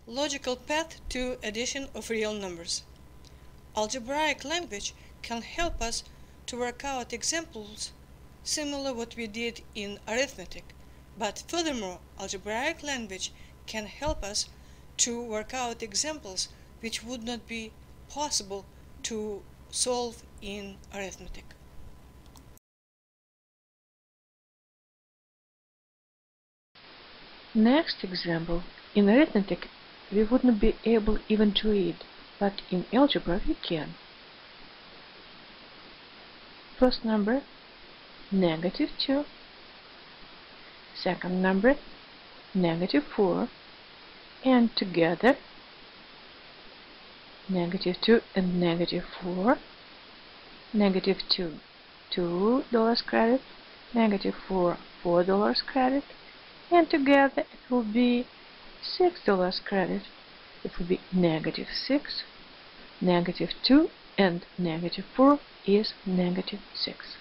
Logical path to addition of real numbers. Algebraic language can help us to work out examples similar what we did in arithmetic. But furthermore, algebraic language can help us to work out examples which would not be possible to solve in arithmetic. Next example. In arithmetic, we wouldn't be able even to read, but in algebra we can. First number, -2. Second number, -4. And together, -2 and -4. -2, $2 credit. -4, $4 credit. And together it will be $6 credit. It will be -6, -2, and -4 is -6.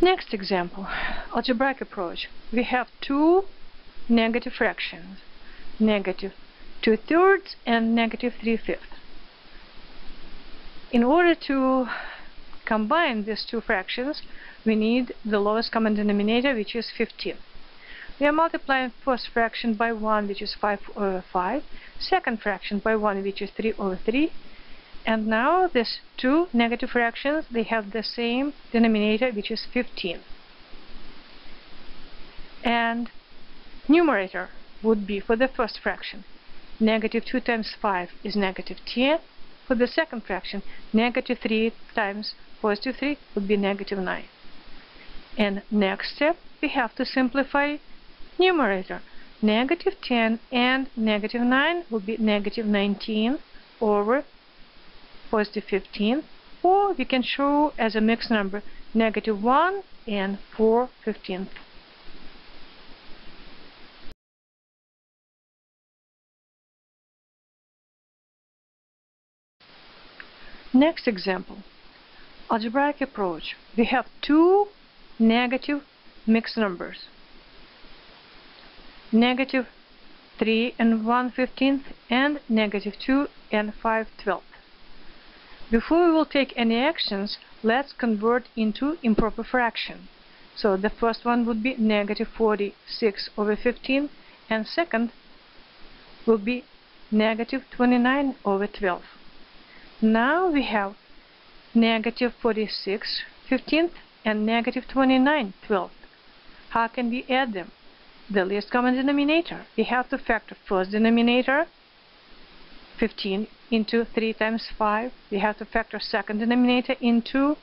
Next example, algebraic approach. We have two negative fractions, -2/3 and -3/5. In order to combine these two fractions, we need the lowest common denominator, which is 15. We are multiplying first fraction by 1, which is 5/5, second fraction by 1, which is 3/3, and now these two negative fractions, they have the same denominator, which is 15. And numerator would be, for the first fraction, -2 times 5 is -10. For the second fraction, -3 times +3 would be -9. And next step, we have to simplify numerator. -10 and -9 will be -19 over +15, or we can show as a mixed number -1 and 4/15. Next example, algebraic approach. We have two negative mixed numbers, -3 and 1/15 and -2 and 5/12. Before we will take any actions, let's convert into improper fraction. So the first one would be -46/15, and second will be -29/12. Now we have -46/15 and -29/12. How can we add them? The least common denominator. We have to factor first denominator, 15 into 3 times 5. We have to factor second denominator into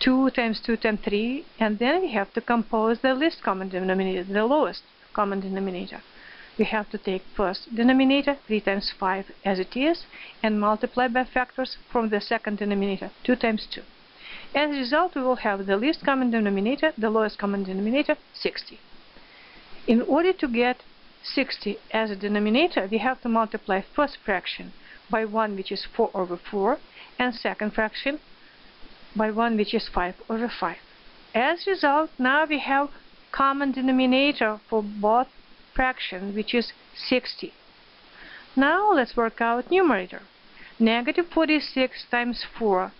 2 times 2 times 3. And then we have to compose the least common denominator, the lowest common denominator. We have to take first denominator, 3 times 5 as it is, and multiply by factors from the second denominator, 2 times 2. As a result, we will have the least common denominator, the lowest common denominator, 60. In order to get 60 as a denominator, we have to multiply first fraction by 1, which is 4/4, and second fraction by 1, which is 5/5. As a result, now we have common denominator for both fractions, which is 60. Now let's work out numerator. -46 times 4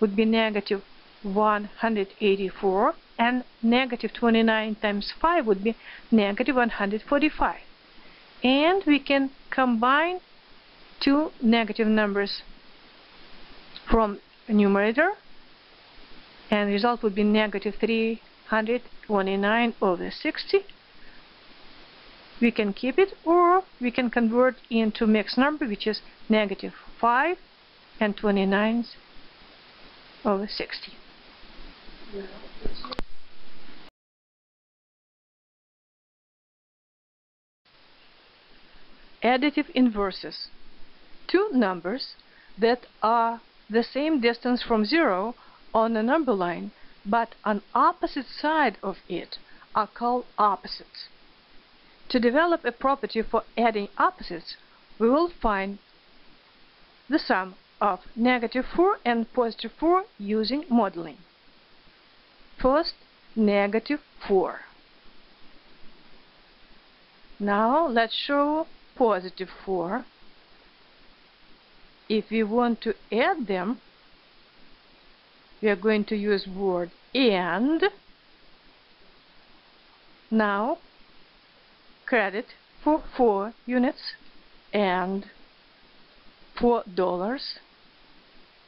would be -184, and -29 times 5 would be -145. And we can combine two negative numbers from numerator, and the result would be negative 329 over 60. We can keep it, or we can convert into mixed number, which is negative 5 and 29 over 60. Additive inverses. Two numbers that are the same distance from zero on a number line, but on opposite side of it, are called opposites. To develop a property for adding opposites, we will find the sum of negative 4 and positive 4 using modeling. First, negative 4. Now let's show positive 4. If we want to add them, we are going to use word and. Now credit for 4 units and $4.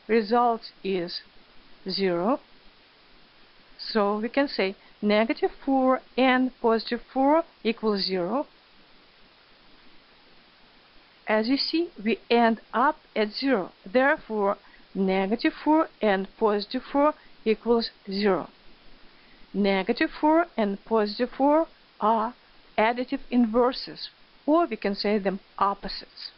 Result is 0. So we can say negative 4 and positive 4 equals 0. As you see, we end up at 0. Therefore, negative 4 and positive 4 equals 0. Negative 4 and positive 4 are additive inverses, or we can say them opposites.